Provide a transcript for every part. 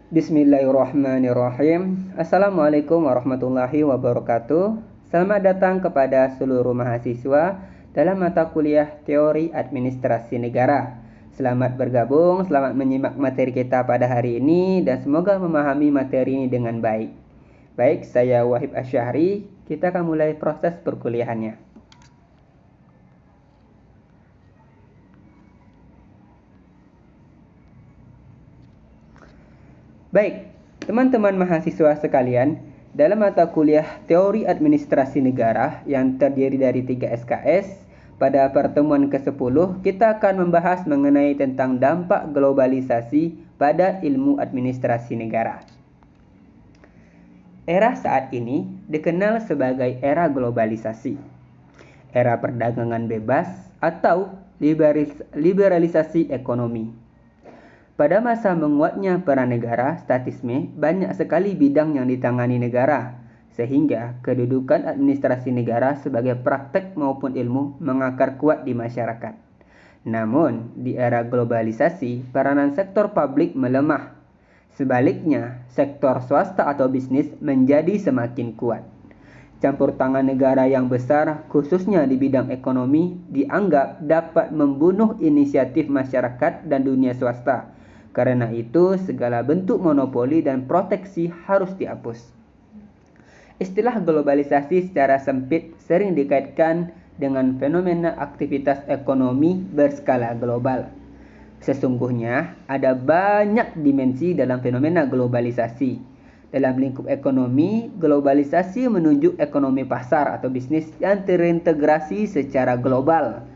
Bismillahirrahmanirrahim. Assalamualaikum warahmatullahi wabarakatuh. Selamat datang kepada seluruh mahasiswa dalam mata kuliah Teori Administrasi Negara. Selamat bergabung, selamat menyimak materi kita pada hari ini dan semoga memahami materi ini dengan baik. Baik, saya Wahib Asyahri. Kita akan mulai proses perkuliahannya. Baik, teman-teman mahasiswa sekalian, dalam mata kuliah Teori Administrasi Negara yang terdiri dari 3 SKS, pada pertemuan ke-10 kita akan membahas mengenai tentang dampak globalisasi pada ilmu administrasi negara. Era saat ini dikenal sebagai era globalisasi, era perdagangan bebas atau liberalisasi ekonomi. Pada masa menguatnya peran negara, statisme, banyak sekali bidang yang ditangani negara, sehingga kedudukan administrasi negara sebagai praktek maupun ilmu mengakar kuat di masyarakat. Namun, di era globalisasi, peranan sektor publik melemah. Sebaliknya, sektor swasta atau bisnis menjadi semakin kuat. Campur tangan negara yang besar, khususnya di bidang ekonomi, dianggap dapat membunuh inisiatif masyarakat dan dunia swasta. Karena itu, segala bentuk monopoli dan proteksi harus dihapus. Istilah globalisasi secara sempit sering dikaitkan dengan fenomena aktivitas ekonomi berskala global. Sesungguhnya, ada banyak dimensi dalam fenomena globalisasi. Dalam lingkup ekonomi, globalisasi menunjuk ekonomi pasar atau bisnis yang terintegrasi secara global.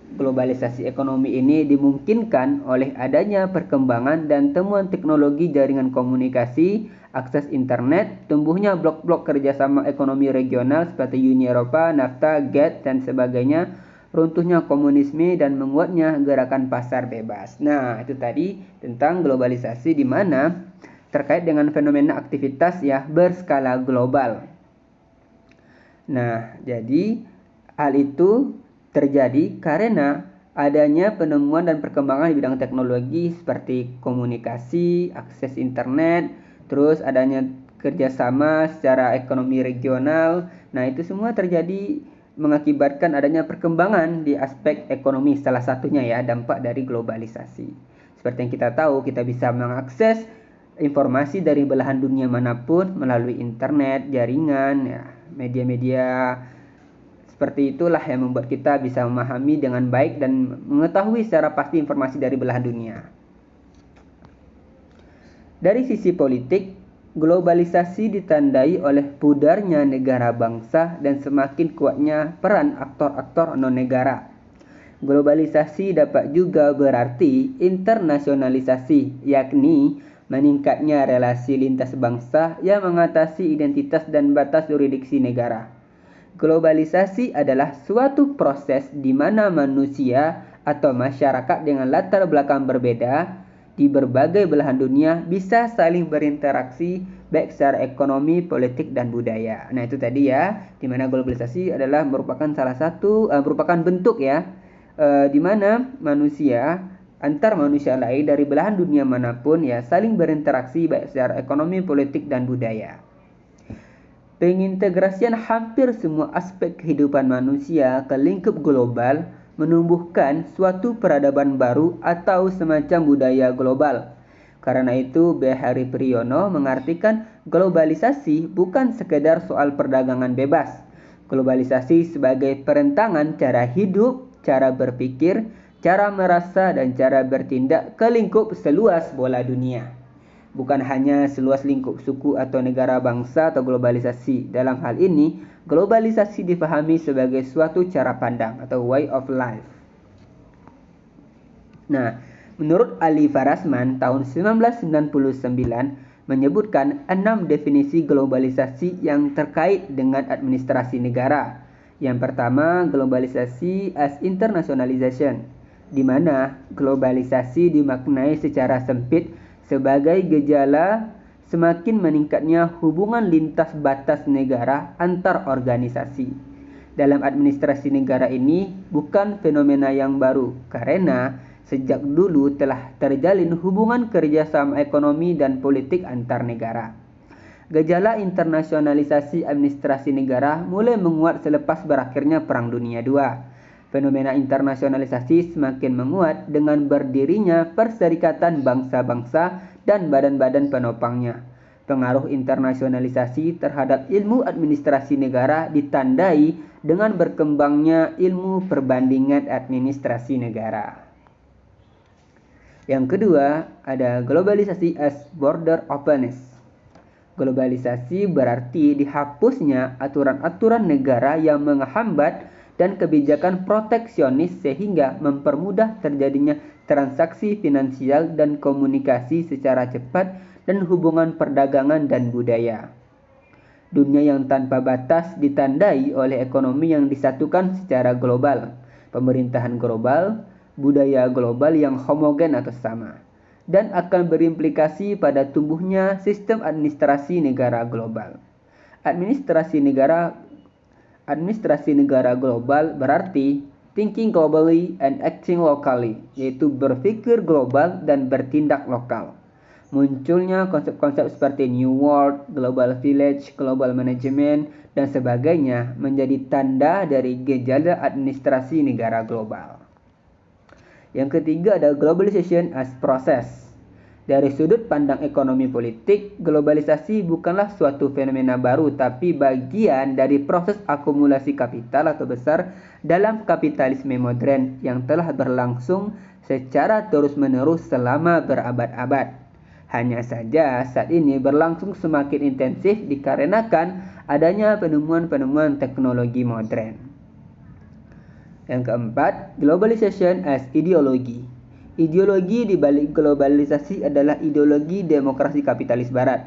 Globalisasi ekonomi ini dimungkinkan oleh adanya perkembangan dan temuan teknologi jaringan komunikasi, akses internet, tumbuhnya blok-blok kerjasama ekonomi regional seperti Uni Eropa, NAFTA, GATT, dan sebagainya, runtuhnya komunisme, dan menguatnya gerakan pasar bebas. Nah, itu tadi tentang globalisasi di mana terkait dengan fenomena aktivitas ya berskala global. Nah, jadi hal itu terjadi karena adanya penemuan dan perkembangan di bidang teknologi seperti komunikasi, akses internet, terus adanya kerjasama secara ekonomi regional. Nah, itu semua terjadi mengakibatkan adanya perkembangan di aspek ekonomi, salah satunya ya dampak dari globalisasi. Seperti yang kita tahu, kita bisa mengakses informasi dari belahan dunia manapun melalui internet, jaringan, ya, media-media. Seperti itulah yang membuat kita bisa memahami dengan baik dan mengetahui secara pasti informasi dari belahan dunia. Dari sisi politik, globalisasi ditandai oleh pudarnya negara bangsa dan semakin kuatnya peran aktor-aktor non-negara. Globalisasi dapat juga berarti internasionalisasi, yakni meningkatnya relasi lintas bangsa yang mengatasi identitas dan batas yurisdiksi negara. Globalisasi adalah suatu proses di mana manusia atau masyarakat dengan latar belakang berbeda di berbagai belahan dunia bisa saling berinteraksi baik secara ekonomi, politik, dan budaya. Nah, itu tadi ya, di mana globalisasi adalah merupakan merupakan bentuk ya, di mana manusia antar manusia lain dari belahan dunia manapun ya saling berinteraksi baik secara ekonomi, politik, dan budaya. Pengintegrasian hampir semua aspek kehidupan manusia ke lingkup global menumbuhkan suatu peradaban baru atau semacam budaya global. Karena itu, B. Hari Priyono mengartikan globalisasi bukan sekedar soal perdagangan bebas. Globalisasi sebagai perentangan cara hidup, cara berpikir, cara merasa, dan cara bertindak ke lingkup seluas bola dunia. Bukan hanya seluas lingkup suku atau negara bangsa atau globalisasi. Dalam hal ini, globalisasi dipahami sebagai suatu cara pandang atau way of life. Nah, menurut Ali Farasman tahun 1999 menyebutkan 6 definisi globalisasi yang terkait dengan administrasi negara. Yang pertama, globalisasi as internationalization, di mana globalisasi dimaknai secara sempit sebagai gejala semakin meningkatnya hubungan lintas batas negara antar organisasi. Dalam administrasi negara ini bukan fenomena yang baru, karena sejak dulu telah terjalin hubungan kerjasama ekonomi dan politik antar negara. Gejala internasionalisasi administrasi negara mulai menguat selepas berakhirnya Perang Dunia II. Fenomena internasionalisasi semakin menguat dengan berdirinya Perserikatan Bangsa-Bangsa dan badan-badan penopangnya. Pengaruh internasionalisasi terhadap ilmu administrasi negara ditandai dengan berkembangnya ilmu perbandingan administrasi negara. Yang kedua, ada globalisasi as border openness. Globalisasi berarti dihapusnya aturan-aturan negara yang menghambat dan kebijakan proteksionis sehingga mempermudah terjadinya transaksi finansial dan komunikasi secara cepat dan hubungan perdagangan dan budaya. Dunia yang tanpa batas ditandai oleh ekonomi yang disatukan secara global, pemerintahan global, budaya global yang homogen atau sama, dan akan berimplikasi pada tumbuhnya sistem administrasi negara global. Administrasi negara global berarti thinking globally and acting locally, yaitu berpikir global dan bertindak lokal. Munculnya konsep-konsep seperti New World, Global Village, Global Management, dan sebagainya menjadi tanda dari gejala administrasi negara global. Yang ketiga ada globalization as process. Dari sudut pandang ekonomi politik, globalisasi bukanlah suatu fenomena baru tapi bagian dari proses akumulasi kapital atau besar dalam kapitalisme modern yang telah berlangsung secara terus-menerus selama berabad-abad. Hanya saja saat ini berlangsung semakin intensif dikarenakan adanya penemuan-penemuan teknologi modern. Yang keempat, globalization as ideologi. Ideologi di balik globalisasi adalah ideologi demokrasi kapitalis barat.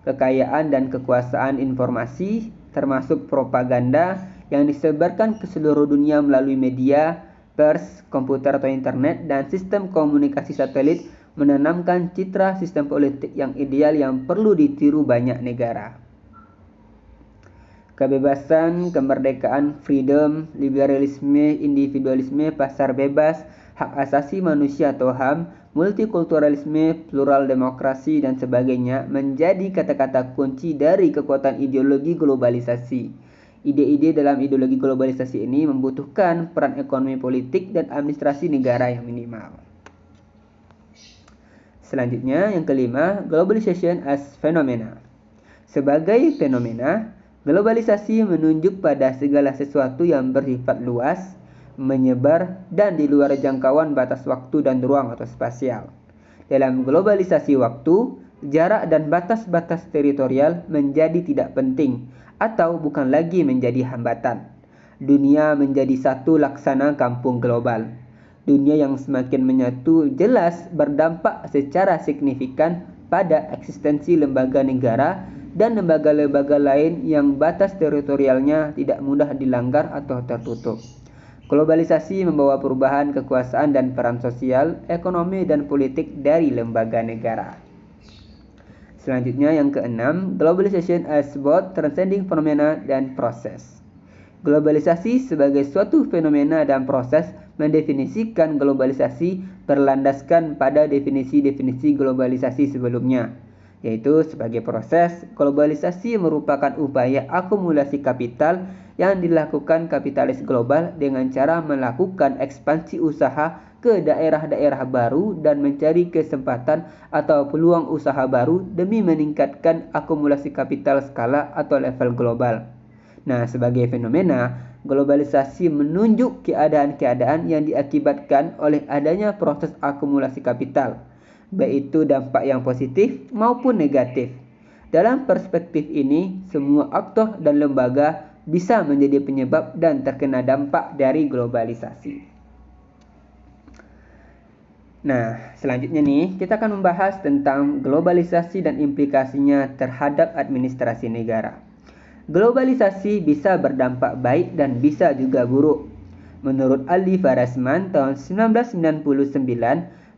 Kekayaan dan kekuasaan informasi termasuk propaganda yang disebarkan ke seluruh dunia melalui media, pers, komputer atau internet, dan sistem komunikasi satelit menanamkan citra sistem politik yang ideal yang perlu ditiru banyak negara. Kebebasan, kemerdekaan, freedom, liberalisme, individualisme, pasar bebas, hak asasi manusia atau HAM, multikulturalisme, plural demokrasi, dan sebagainya menjadi kata-kata kunci dari kekuatan ideologi globalisasi. Ide-ide dalam ideologi globalisasi ini membutuhkan peran ekonomi politik dan administrasi negara yang minimal. Selanjutnya, yang kelima, globalization as phenomena. Sebagai fenomena, globalisasi menunjuk pada segala sesuatu yang bersifat luas, menyebar, dan di luar jangkauan batas waktu dan ruang atau spasial. Dalam globalisasi waktu, jarak dan batas-batas teritorial menjadi tidak penting atau bukan lagi menjadi hambatan. Dunia menjadi satu laksana kampung global. Dunia yang semakin menyatu jelas berdampak secara signifikan pada eksistensi lembaga negara dan lembaga-lembaga lain yang batas teritorialnya tidak mudah dilanggar atau tertutup. Globalisasi membawa perubahan kekuasaan dan peran sosial, ekonomi, dan politik dari lembaga negara. Selanjutnya yang keenam, globalization as both transcending phenomena dan proses. Globalisasi sebagai suatu fenomena dan proses mendefinisikan globalisasi berlandaskan pada definisi-definisi globalisasi sebelumnya, yaitu sebagai proses, globalisasi merupakan upaya akumulasi kapital yang dilakukan kapitalis global dengan cara melakukan ekspansi usaha ke daerah-daerah baru dan mencari kesempatan atau peluang usaha baru demi meningkatkan akumulasi kapital skala atau level global. Nah, sebagai fenomena, globalisasi menunjuk keadaan-keadaan yang diakibatkan oleh adanya proses akumulasi kapital, baik itu dampak yang positif maupun negatif. Dalam perspektif ini, semua aktor dan lembaga bisa menjadi penyebab dan terkena dampak dari globalisasi. Nah, selanjutnya nih, kita akan membahas tentang globalisasi dan implikasinya terhadap administrasi negara. Globalisasi bisa berdampak baik dan bisa juga buruk. Menurut Ali Farasman tahun 1999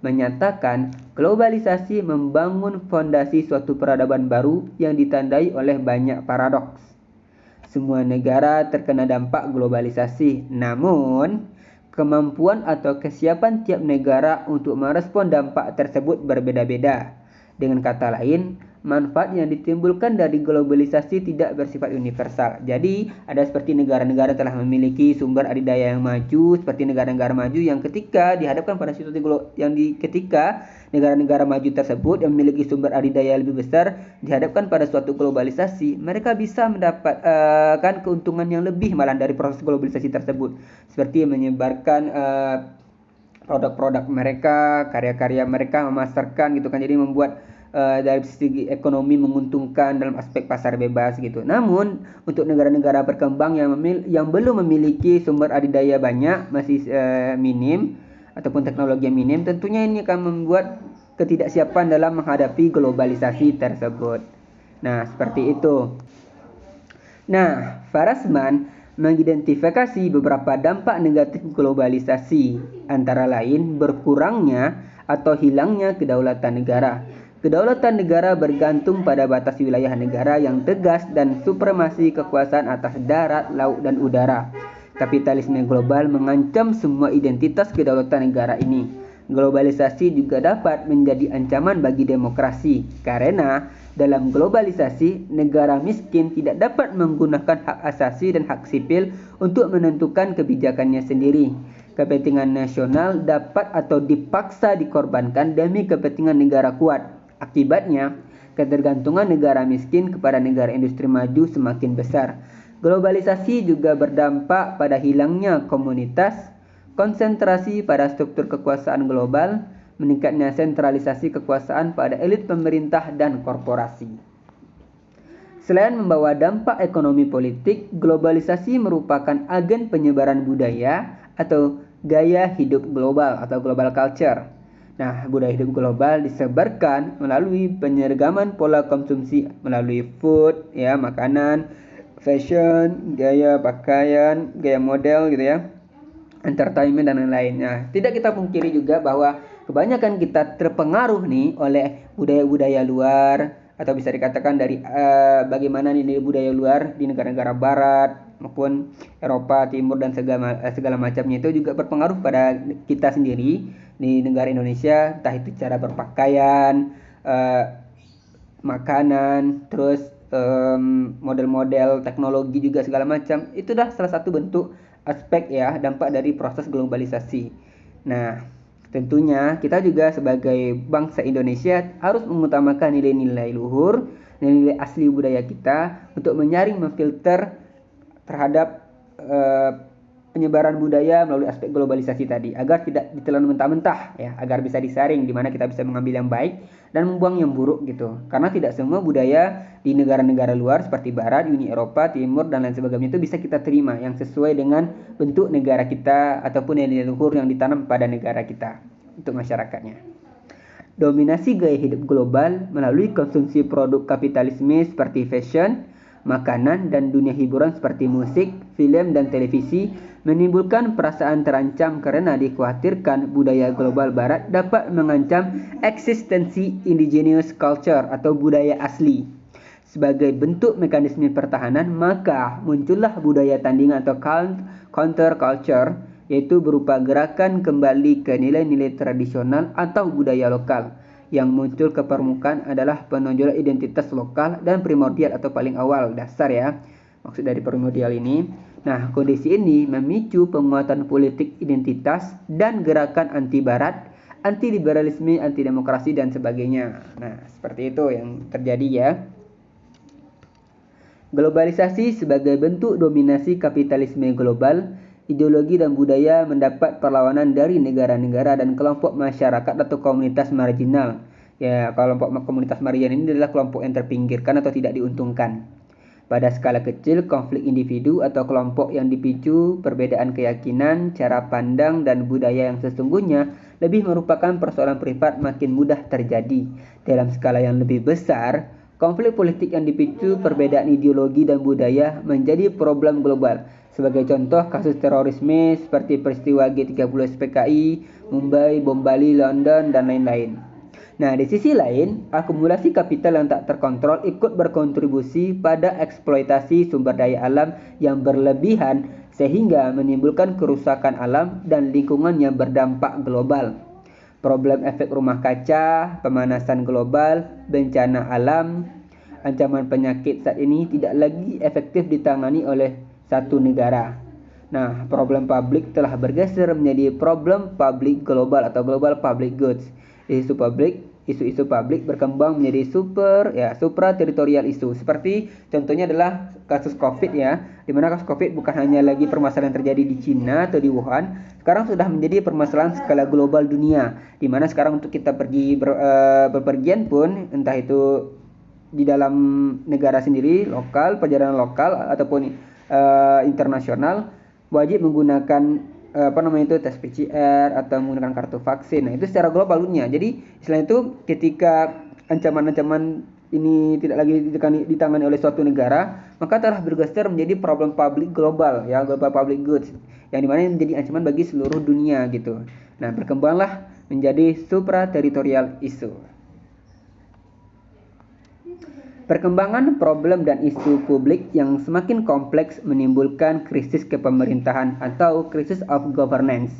menyatakan globalisasi membangun fondasi suatu peradaban baru yang ditandai oleh banyak paradoks. Semua negara terkena dampak globalisasi, namun kemampuan atau kesiapan tiap negara untuk merespon dampak tersebut berbeda-beda. Dengan kata lain, manfaat yang ditimbulkan dari globalisasi tidak bersifat universal. Jadi, ada seperti negara-negara telah memiliki sumber adidaya yang maju, seperti negara-negara maju yang ketika dihadapkan pada situasi ketika negara-negara maju tersebut yang memiliki sumber adidaya lebih besar dihadapkan pada suatu globalisasi, mereka bisa mendapatkan keuntungan yang lebih malah dari proses globalisasi tersebut, seperti menyebarkan produk-produk mereka, karya-karya mereka, memasarkan gitu kan. Jadi membuat dari segi ekonomi menguntungkan dalam aspek pasar bebas gitu. Namun untuk negara-negara berkembang yang belum memiliki sumber adidaya banyak, masih minim ataupun teknologi yang minim, tentunya ini akan membuat ketidaksiapan dalam menghadapi globalisasi tersebut. Nah, seperti itu. Nah, Farasman mengidentifikasi beberapa dampak negatif globalisasi, antara lain berkurangnya atau hilangnya kedaulatan negara. Kedaulatan negara bergantung pada batas wilayah negara yang tegas dan supremasi kekuasaan atas darat, laut, dan udara. Kapitalisme global mengancam semua identitas kedaulatan negara ini. Globalisasi juga dapat menjadi ancaman bagi demokrasi, karena dalam globalisasi, negara miskin tidak dapat menggunakan hak asasi dan hak sipil untuk menentukan kebijakannya sendiri. Kepentingan nasional dapat atau dipaksa dikorbankan demi kepentingan negara kuat. Akibatnya, ketergantungan negara miskin kepada negara industri maju semakin besar. Globalisasi juga berdampak pada hilangnya komunitas, konsentrasi pada struktur kekuasaan global, meningkatnya sentralisasi kekuasaan pada elit pemerintah dan korporasi. Selain membawa dampak ekonomi politik, globalisasi merupakan agen penyebaran budaya atau gaya hidup global atau global culture. Nah, budaya hidup global disebarkan melalui penyeragaman pola konsumsi melalui food, ya, makanan, fashion, gaya pakaian, gaya model gitu ya, entertainment dan lain-lain. Nah, tidak kita pungkiri juga bahwa kebanyakan kita terpengaruh nih oleh budaya-budaya luar, atau bisa dikatakan dari bagaimana nih budaya luar di negara-negara barat maupun Eropa Timur dan segala macamnya itu juga berpengaruh pada kita sendiri di negara Indonesia, entah itu cara berpakaian, makanan, terus model-model teknologi juga segala macam. Itu dah salah satu bentuk aspek ya dampak dari proses globalisasi. Nah, tentunya kita juga sebagai bangsa Indonesia harus mengutamakan nilai-nilai luhur, nilai-nilai asli budaya kita untuk menyaring, memfilter terhadap penyebaran budaya melalui aspek globalisasi tadi, agar tidak ditelan mentah-mentah ya, agar bisa disaring di mana kita bisa mengambil yang baik dan membuang yang buruk gitu. Karena tidak semua budaya di negara-negara luar seperti barat, Uni Eropa, Timur dan lain sebagainya itu bisa kita terima yang sesuai dengan bentuk negara kita ataupun nilai luhur yang ditanam pada negara kita untuk masyarakatnya. Dominasi gaya hidup global melalui konsumsi produk kapitalisme seperti fashion, makanan, dan dunia hiburan seperti musik, film, dan televisi menimbulkan perasaan terancam karena dikhawatirkan budaya global barat dapat mengancam eksistensi indigenous culture atau budaya asli. Sebagai bentuk mekanisme pertahanan, maka muncullah budaya tandingan atau counter culture, yaitu berupa gerakan kembali ke nilai-nilai tradisional atau budaya lokal. Yang muncul ke permukaan adalah penonjolan identitas lokal dan primordial atau paling awal, dasar ya. Maksud dari primordial ini. Nah, kondisi ini memicu penguatan politik identitas dan gerakan anti barat, anti liberalisme, anti demokrasi dan sebagainya. Nah, seperti itu yang terjadi ya. Globalisasi sebagai bentuk dominasi kapitalisme global, ideologi dan budaya mendapat perlawanan dari negara-negara dan kelompok masyarakat atau komunitas marginal. Ya, kelompok komunitas marginal ini adalah kelompok yang terpinggirkan atau tidak diuntungkan. Pada skala kecil, konflik individu atau kelompok yang dipicu perbedaan keyakinan, cara pandang, dan budaya yang sesungguhnya lebih merupakan persoalan privat makin mudah terjadi. Dalam skala yang lebih besar, konflik politik yang dipicu perbedaan ideologi dan budaya menjadi problem global. Sebagai contoh, kasus terorisme seperti peristiwa G30 SPKI, Mumbai, Bom Bali, London, dan lain-lain. Nah, di sisi lain, akumulasi kapital yang tak terkontrol ikut berkontribusi pada eksploitasi sumber daya alam yang berlebihan sehingga menimbulkan kerusakan alam dan lingkungan yang berdampak global. Problem efek rumah kaca, pemanasan global, bencana alam, ancaman penyakit saat ini tidak lagi efektif ditangani oleh satu negara. Nah, problem publik telah bergeser menjadi problem publik global atau global public goods. Isu-isu publik berkembang menjadi supra teritorial isu. Seperti contohnya adalah kasus Covid ya, di mana kasus Covid bukan hanya lagi permasalahan terjadi di Cina atau di Wuhan, sekarang sudah menjadi permasalahan skala global dunia, di mana sekarang untuk kita pergi berpergian pun, entah itu di dalam negara sendiri, lokal, perjalanan lokal ataupun internasional, wajib menggunakan tes PCR atau menggunakan kartu vaksin. Nah, itu secara global dunia. Jadi, selain itu ketika ancaman-ancaman ini tidak lagi ditangani oleh suatu negara, maka telah bergeser menjadi problem publik global, ya, global public goods, yang dimana menjadi ancaman bagi seluruh dunia gitu. Nah, berkembanglah menjadi supra teritorial issue. Perkembangan problem dan isu publik yang semakin kompleks menimbulkan krisis kepemerintahan atau krisis of governance.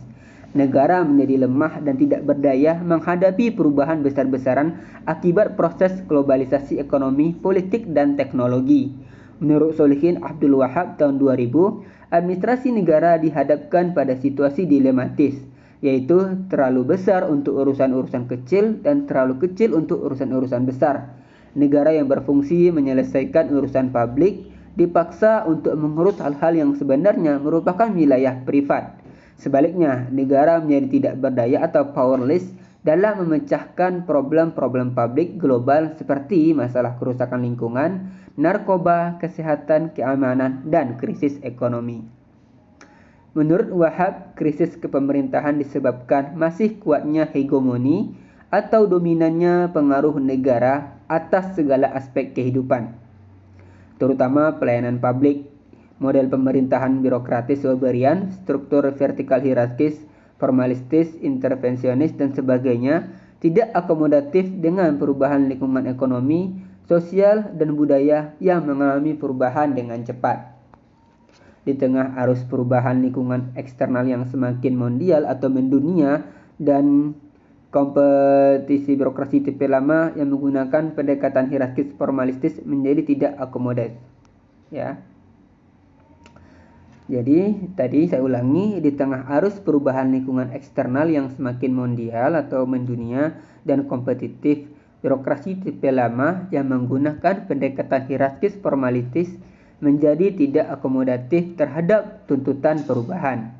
Negara menjadi lemah dan tidak berdaya menghadapi perubahan besar-besaran akibat proses globalisasi ekonomi, politik, dan teknologi. Menurut Solihin Abdul Wahab tahun 2000, administrasi negara dihadapkan pada situasi dilematis, yaitu terlalu besar untuk urusan-urusan kecil dan terlalu kecil untuk urusan-urusan besar. Negara yang berfungsi menyelesaikan urusan publik dipaksa untuk mengurus hal-hal yang sebenarnya merupakan wilayah privat. Sebaliknya, negara menjadi tidak berdaya atau powerless dalam memecahkan problem-problem publik global seperti masalah kerusakan lingkungan, narkoba, kesehatan, keamanan, dan krisis ekonomi. Menurut Wahab, krisis kepemerintahan disebabkan masih kuatnya hegemoni atau dominannya pengaruh negara atas segala aspek kehidupan, terutama pelayanan publik, model pemerintahan birokratis Weberian, struktur vertikal hierarkis, formalistis, intervensionis, dan sebagainya, tidak akomodatif dengan perubahan lingkungan ekonomi, sosial, dan budaya yang mengalami perubahan dengan cepat. Di tengah arus perubahan lingkungan eksternal yang semakin mondial atau mendunia dan kompetisi birokrasi tipe lama yang menggunakan pendekatan hierarkis formalistis menjadi tidak akomodatif. Ya. Jadi, tadi saya ulangi, di tengah arus perubahan lingkungan eksternal yang semakin mondial atau mendunia dan kompetitif, birokrasi tipe lama yang menggunakan pendekatan hierarkis formalistis menjadi tidak akomodatif terhadap tuntutan perubahan.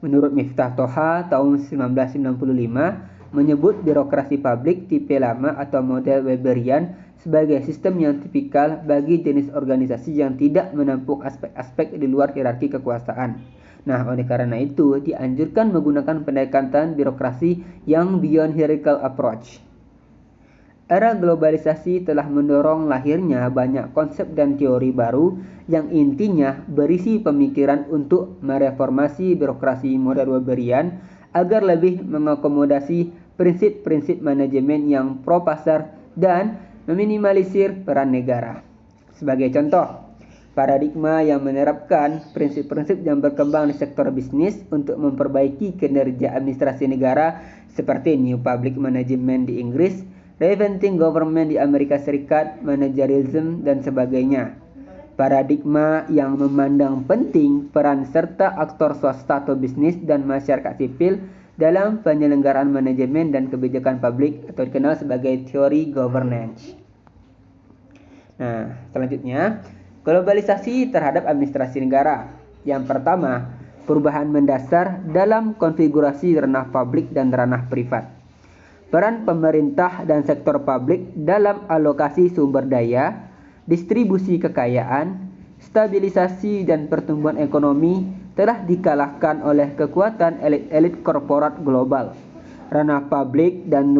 Menurut Miftah Toha tahun 1995, menyebut birokrasi publik tipe lama atau model Weberian sebagai sistem yang tipikal bagi jenis organisasi yang tidak menampung aspek-aspek di luar hierarki kekuasaan. Nah, oleh karena itu, dianjurkan menggunakan pendekatan birokrasi yang beyond hierarchical approach. Era globalisasi telah mendorong lahirnya banyak konsep dan teori baru yang intinya berisi pemikiran untuk mereformasi birokrasi model Weberian agar lebih mengakomodasi prinsip-prinsip manajemen yang pro-pasar dan meminimalisir peran negara. Sebagai contoh, paradigma yang menerapkan prinsip-prinsip yang berkembang di sektor bisnis untuk memperbaiki kinerja administrasi negara seperti New Public Management di Inggris, Reinventing Government di Amerika Serikat, Managerialism, dan sebagainya. Paradigma yang memandang penting peran serta aktor swasta atau bisnis dan masyarakat sipil dalam penyelenggaraan manajemen dan kebijakan publik atau dikenal sebagai teori governance. Nah, selanjutnya, globalisasi terhadap administrasi negara. Yang pertama, perubahan mendasar dalam konfigurasi ranah publik dan ranah privat. Peran pemerintah dan sektor publik dalam alokasi sumber daya, distribusi kekayaan, stabilisasi dan pertumbuhan ekonomi telah dikalahkan oleh kekuatan elit-elit korporat global. Ranah publik dan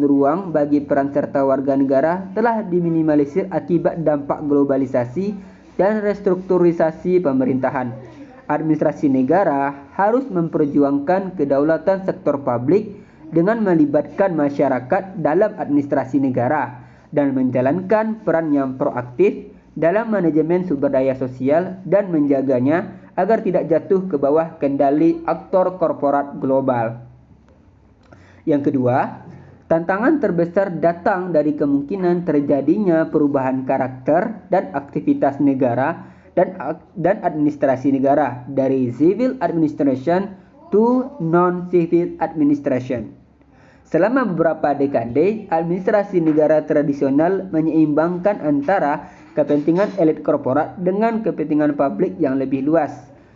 ruang bagi peran serta warga negara telah diminimalisir akibat dampak globalisasi dan restrukturisasi pemerintahan. Administrasi negara harus memperjuangkan kedaulatan sektor publik dengan melibatkan masyarakat dalam administrasi negara dan menjalankan peran yang proaktif dalam manajemen sumber daya sosial dan menjaganya agar tidak jatuh ke bawah kendali aktor korporat global. Yang kedua, tantangan terbesar datang dari kemungkinan terjadinya perubahan karakter dan aktivitas negara dan administrasi negara dari civil administration to non-civil administration. Selama beberapa dekade, administrasi negara tradisional menyeimbangkan antara kepentingan elit korporat dengan kepentingan publik yang lebih luas,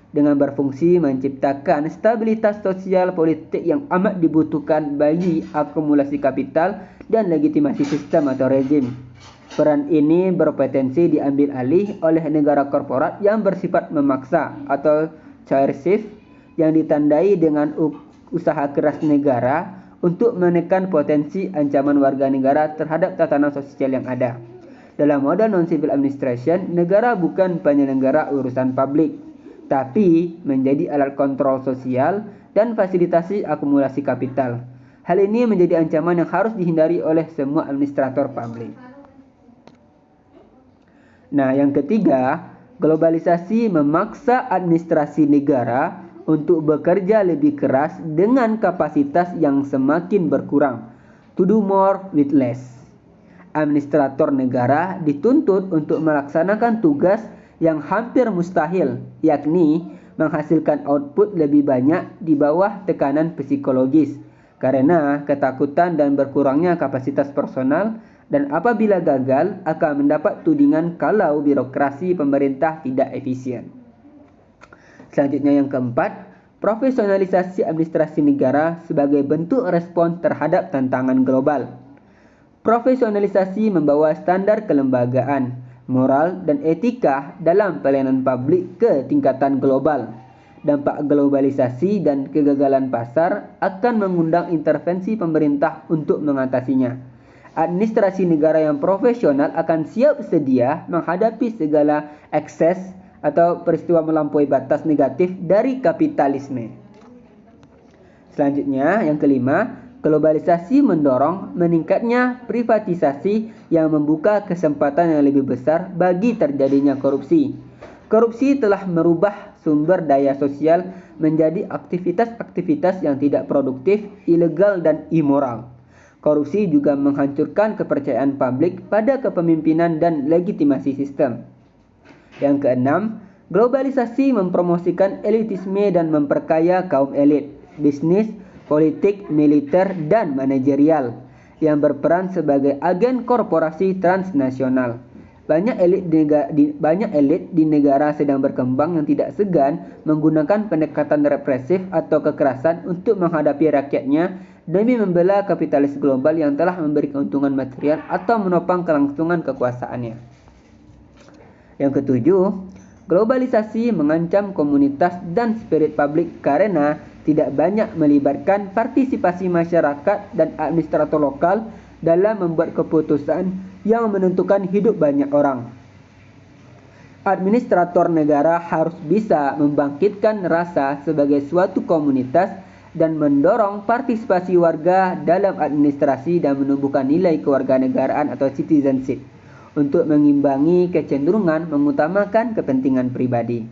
dengan berfungsi menciptakan stabilitas sosial politik yang amat dibutuhkan bagi akumulasi kapital dan legitimasi sistem atau rezim. Peran ini berpotensi diambil alih oleh negara korporat yang bersifat memaksa atau coercive, yang ditandai dengan usaha keras negara untuk menekan potensi ancaman warga negara terhadap tatanan sosial yang ada. Dalam model non-civil administration, negara bukan penyelenggara urusan publik, tapi menjadi alat kontrol sosial dan fasilitasi akumulasi kapital. Hal ini menjadi ancaman yang harus dihindari oleh semua administrator publik. Nah, yang ketiga, globalisasi memaksa administrasi negara untuk bekerja lebih keras dengan kapasitas yang semakin berkurang. To do more with less. Administrator negara dituntut untuk melaksanakan tugas yang hampir mustahil, yakni menghasilkan output lebih banyak di bawah tekanan psikologis karena ketakutan dan berkurangnya kapasitas personal, dan apabila gagal akan mendapat tudingan kalau birokrasi pemerintah tidak efisien. Selanjutnya yang keempat, profesionalisasi administrasi negara sebagai bentuk respons terhadap tantangan global. Profesionalisasi membawa standar kelembagaan, moral, dan etika dalam pelayanan publik ke tingkatan global. Dampak globalisasi dan kegagalan pasar akan mengundang intervensi pemerintah untuk mengatasinya. Administrasi negara yang profesional akan siap sedia menghadapi segala ekses atau peristiwa melampaui batas negatif dari kapitalisme. Selanjutnya, yang kelima, globalisasi mendorong meningkatnya privatisasi yang membuka kesempatan yang lebih besar bagi terjadinya korupsi. Korupsi telah merubah sumber daya sosial menjadi aktivitas-aktivitas yang tidak produktif, ilegal, dan immoral. Korupsi juga menghancurkan kepercayaan publik pada kepemimpinan dan legitimasi sistem. Yang keenam, globalisasi mempromosikan elitisme dan memperkaya kaum elit, bisnis, politik, militer, dan manajerial yang berperan sebagai agen korporasi transnasional. Banyak elit di negara sedang berkembang yang tidak segan menggunakan pendekatan represif atau kekerasan untuk menghadapi rakyatnya demi membela kapitalis global yang telah memberi keuntungan material atau menopang kelangsungan kekuasaannya. Yang ketujuh, globalisasi mengancam komunitas dan spirit publik karena tidak banyak melibatkan partisipasi masyarakat dan administrator lokal dalam membuat keputusan yang menentukan hidup banyak orang. Administrator negara harus bisa membangkitkan rasa sebagai suatu komunitas dan mendorong partisipasi warga dalam administrasi dan menumbuhkan nilai kewarganegaraan atau citizenship untuk mengimbangi kecenderungan mengutamakan kepentingan pribadi.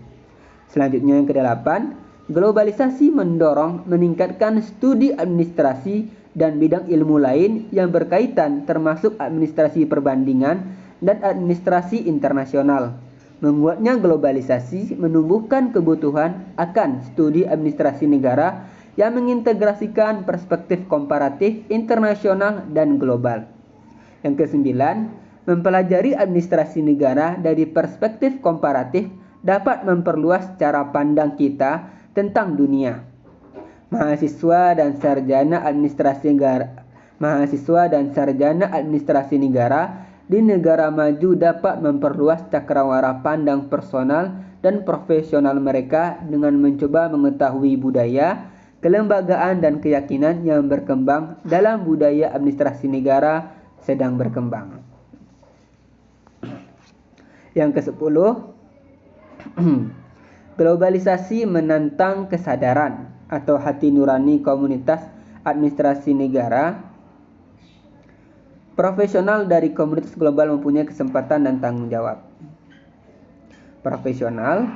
Selanjutnya yang kedelapan, globalisasi mendorong meningkatkan studi administrasi dan bidang ilmu lain yang berkaitan termasuk administrasi perbandingan dan administrasi internasional. Menguatnya globalisasi menumbuhkan kebutuhan akan studi administrasi negara yang mengintegrasikan perspektif komparatif internasional dan global. Yang kesembilan, mempelajari administrasi negara dari perspektif komparatif dapat memperluas cara pandang kita tentang dunia. Mahasiswa dan sarjana administrasi negara di negara maju dapat memperluas cakrawala pandang personal dan profesional mereka dengan mencoba mengetahui budaya, kelembagaan, dan keyakinan yang berkembang dalam budaya administrasi negara sedang berkembang. Yang ke-10, globalisasi menantang kesadaran atau hati nurani komunitas administrasi negara. Profesional dari komunitas global mempunyai kesempatan dan tanggung jawab. profesional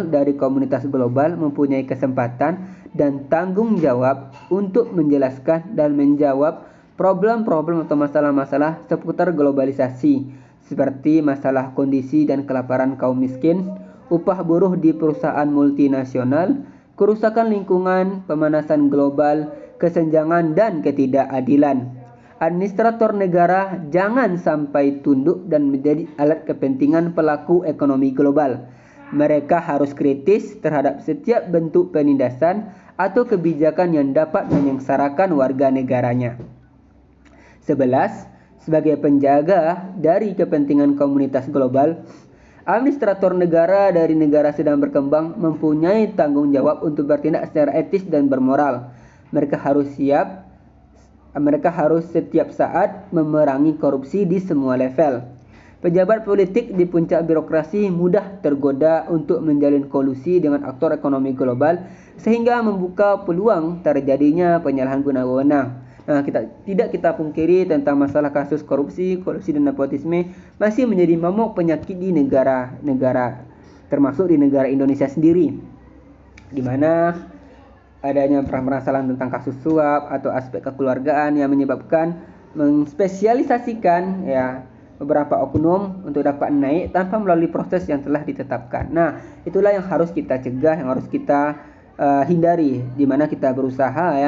dari komunitas global mempunyai kesempatan dan tanggung jawab untuk menjelaskan dan menjawab problem-problem atau masalah-masalah seputar globalisasi, seperti masalah kondisi dan kelaparan kaum miskin, upah buruh di perusahaan multinasional, kerusakan lingkungan, pemanasan global, kesenjangan dan ketidakadilan. Administrator negara jangan sampai tunduk dan menjadi alat kepentingan pelaku ekonomi global. Mereka harus kritis terhadap setiap bentuk penindasan atau kebijakan yang dapat menyengsarakan warga negaranya. 11. Sebagai penjaga dari kepentingan komunitas global, administrator negara dari negara sedang berkembang mempunyai tanggung jawab untuk bertindak secara etis dan bermoral. Mereka harus setiap saat memerangi korupsi di semua level. Pejabat politik di puncak birokrasi mudah tergoda untuk menjalin kolusi dengan aktor ekonomi global sehingga membuka peluang terjadinya penyalahan guna wewenang. Nah, tidak kita pungkiri tentang masalah kasus korupsi dan nepotisme masih menjadi momok penyakit di negara-negara, termasuk di negara Indonesia sendiri, di mana adanya permasalahan tentang kasus suap atau aspek kekeluargaan yang menyebabkan menspesialisasikan beberapa oknum untuk dapat naik tanpa melalui proses yang telah ditetapkan. Nah, itulah yang harus kita cegah, yang harus kita hindari, di mana kita berusaha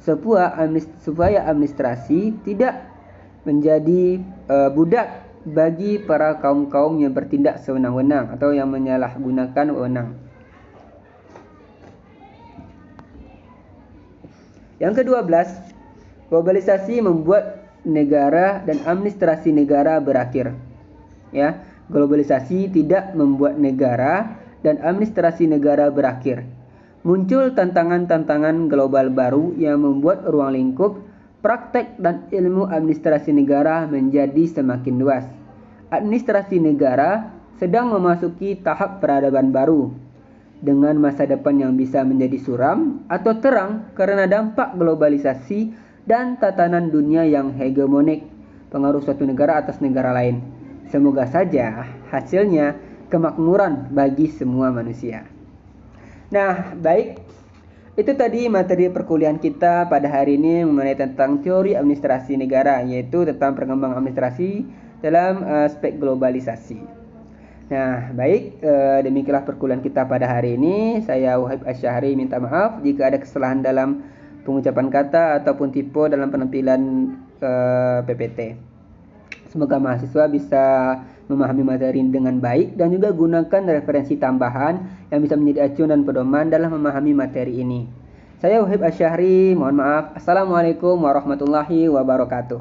supaya administrasi tidak menjadi budak bagi para kaum-kaum yang bertindak sewenang-wenang atau yang menyalahgunakan wewenang. Yang ke-12, globalisasi membuat negara dan administrasi negara berakhir. Globalisasi tidak membuat negara dan administrasi negara berakhir. Muncul tantangan-tantangan global baru yang membuat ruang lingkup, praktek dan ilmu administrasi negara menjadi semakin luas. Administrasi negara sedang memasuki tahap peradaban baru, dengan masa depan yang bisa menjadi suram atau terang karena dampak globalisasi dan tatanan dunia yang hegemonik, pengaruh suatu negara atas negara lain. Semoga saja hasilnya kemakmuran bagi semua manusia. Nah, baik, itu tadi materi perkuliahan kita pada hari ini mengenai tentang teori administrasi negara, yaitu tentang perkembangan administrasi dalam aspek globalisasi. Nah, baik, demikianlah perkuliahan kita pada hari ini. Saya Wahib Asyahri minta maaf jika ada kesalahan dalam pengucapan kata ataupun tipe dalam penampilan PPT. Semoga mahasiswa bisa memahami materi dengan baik dan juga gunakan referensi tambahan yang bisa menjadi acuan dan pedoman dalam memahami materi ini. Saya Wahib Asyahri, mohon maaf. Assalamualaikum warahmatullahi wabarakatuh.